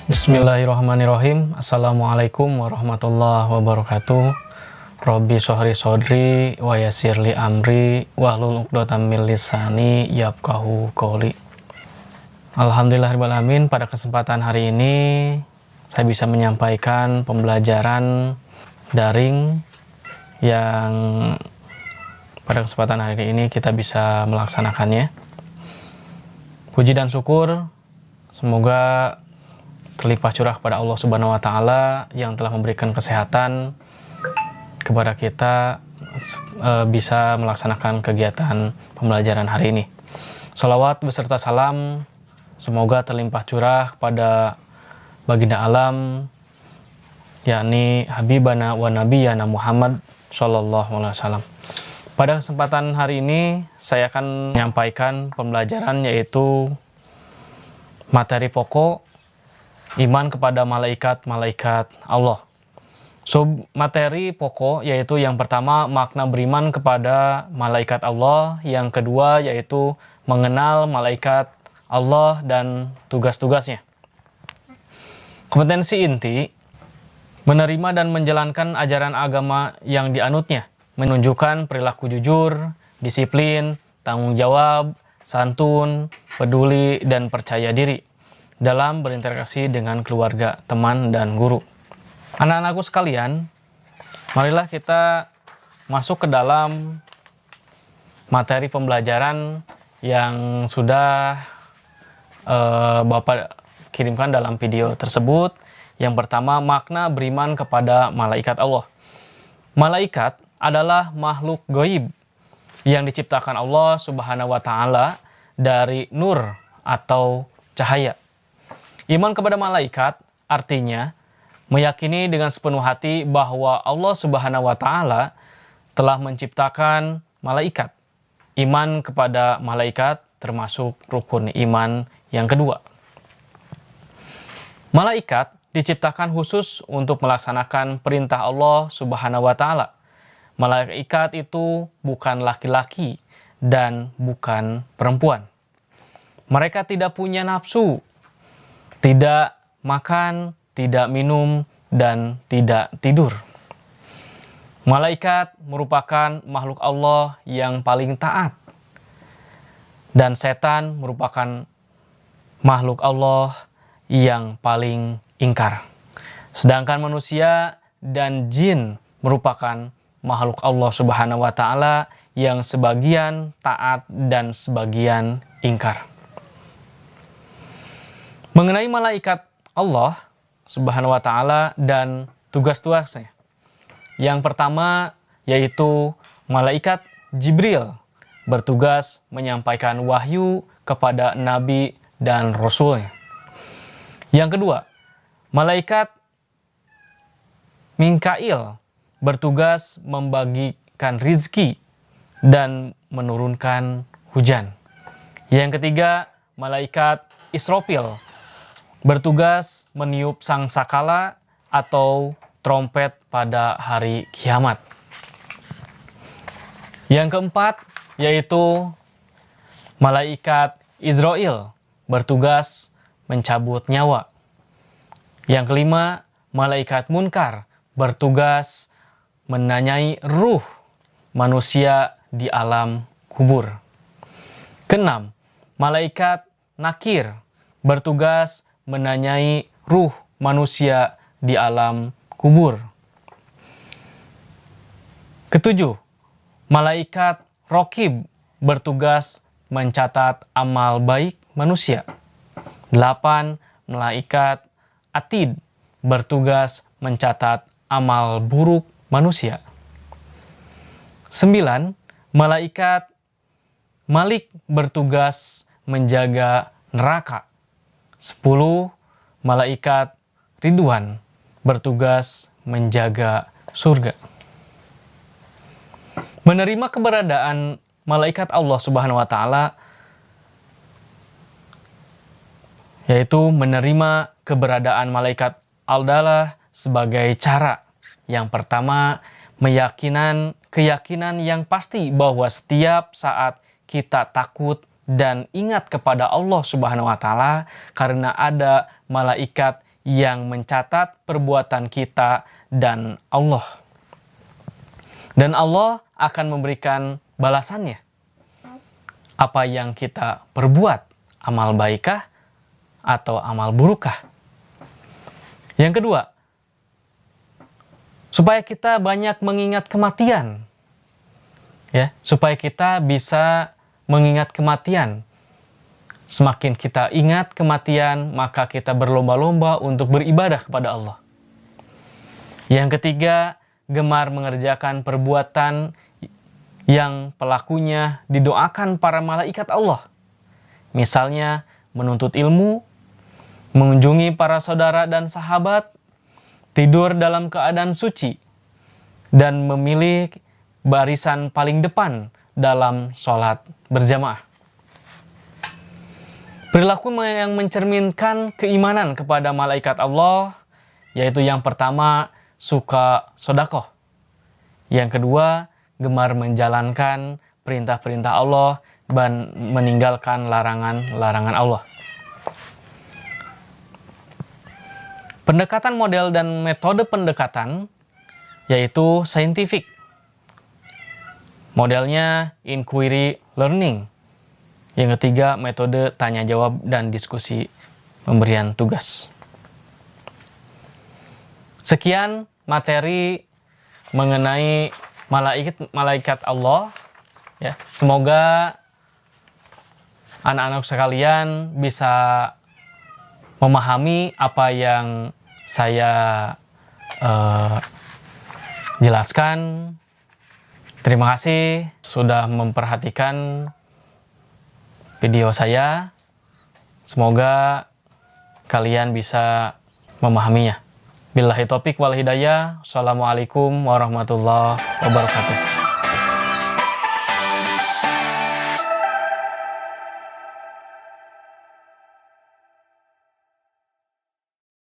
Bismillahirrahmanirrahim. Assalamualaikum warahmatullahi wabarakatuh. Robbi sholli shodri wa yassirli amri wahlul 'uqdatam min lisani yafqahu qouli. Alhamdulillahirabbil alamin, pada kesempatan hari ini saya bisa menyampaikan pembelajaran daring yang pada kesempatan hari ini kita bisa melaksanakannya. Puji dan syukur semoga terlimpah curah kepada Allah Subhanahu wa taala yang telah memberikan kesehatan kepada kita bisa melaksanakan kegiatan pembelajaran hari ini. Shalawat beserta salam semoga terlimpah curah kepada baginda alam, yakni Habibana wa Nabiyana Muhammad sallallahu alaihi wasallam. Pada kesempatan hari ini saya akan menyampaikan pembelajaran yaitu materi pokok iman kepada malaikat-malaikat Allah. Materi pokok yaitu yang pertama makna beriman kepada malaikat Allah, yang kedua yaitu mengenal malaikat Allah dan tugas-tugasnya. Kompetensi inti menerima dan menjalankan ajaran agama yang dianutnya, menunjukkan perilaku jujur, disiplin, tanggung jawab, santun, peduli, dan percaya diri dalam berinteraksi dengan keluarga, teman, dan guru. Anak-anakku sekalian, marilah kita masuk ke dalam materi pembelajaran yang sudah Bapak kirimkan dalam video tersebut. Yang pertama, makna beriman kepada malaikat Allah. Malaikat adalah makhluk gaib yang diciptakan Allah Subhanahu wa taala dari nur atau cahaya. Iman kepada malaikat artinya meyakini dengan sepenuh hati bahwa Allah Subhanahu wa taala telah menciptakan malaikat. Iman kepada malaikat termasuk rukun iman yang kedua. Malaikat diciptakan khusus untuk melaksanakan perintah Allah Subhanahu wa taala. Malaikat itu bukan laki-laki dan bukan perempuan. Mereka tidak punya nafsu, tidak makan, tidak minum, dan tidak tidur. Malaikat merupakan makhluk Allah yang paling taat, dan setan merupakan makhluk Allah yang paling ingkar. Sedangkan manusia dan jin merupakan makhluk Allah Subhanahu wa taala yang sebagian taat dan sebagian ingkar. Mengenai malaikat Allah Subhanahu wa taala dan tugas-tugasnya. Yang pertama yaitu malaikat Jibril bertugas menyampaikan wahyu kepada nabi dan rasulnya. Yang kedua, malaikat Mikail bertugas membagikan rizki dan menurunkan hujan. Yang ketiga, malaikat Israfil bertugas meniup sangkakala atau trompet pada hari kiamat. Yang keempat yaitu malaikat Israel bertugas mencabut nyawa. Yang kelima, malaikat Munkar bertugas menanyai ruh manusia di alam kubur. Keenam, malaikat Nakir bertugas menanyai ruh manusia di alam kubur. Ketujuh, malaikat Raqib bertugas mencatat amal baik manusia. 8. Malaikat Atid bertugas mencatat amal buruk manusia. 9. Malaikat Malik bertugas menjaga neraka. 10. Malaikat Ridwan bertugas menjaga surga. Menerima keberadaan malaikat Allah Subhanahu wa taala yaitu menerima keberadaan malaikat adalah sebagai cara. Yang pertama, keyakinan yang pasti bahwa setiap saat kita takut dan ingat kepada Allah Subhanahu wa taala karena ada malaikat yang mencatat perbuatan kita dan Allah. Dan Allah akan memberikan balasannya. Apa yang kita perbuat, amal baikkah atau amal burukkah? Yang kedua, supaya kita banyak mengingat kematian. Ya, supaya kita bisa mengingat kematian. Semakin kita ingat kematian, maka kita berlomba-lomba untuk beribadah kepada Allah. Yang ketiga, gemar mengerjakan perbuatan yang pelakunya didoakan para malaikat Allah. Misalnya, menuntut ilmu, mengunjungi para saudara dan sahabat, tidur dalam keadaan suci, dan memilih barisan paling depan dalam sholat berjamaah. Perilaku yang mencerminkan keimanan kepada malaikat Allah, yaitu yang pertama, suka sedekah. Yang kedua, gemar menjalankan perintah-perintah Allah dan meninggalkan larangan-larangan Allah. Pendekatan model dan metode pendekatan yaitu scientific. Modelnya inquiry learning. Yang ketiga, metode tanya jawab dan diskusi pemberian tugas. Sekian materi mengenai malaikat Allah. Ya, semoga anak-anak sekalian bisa memahami apa yang saya jelaskan. Terima kasih sudah memperhatikan video saya. Semoga kalian bisa memahaminya. Billahi taufik wal hidayah. Assalamualaikum warahmatullahi wabarakatuh.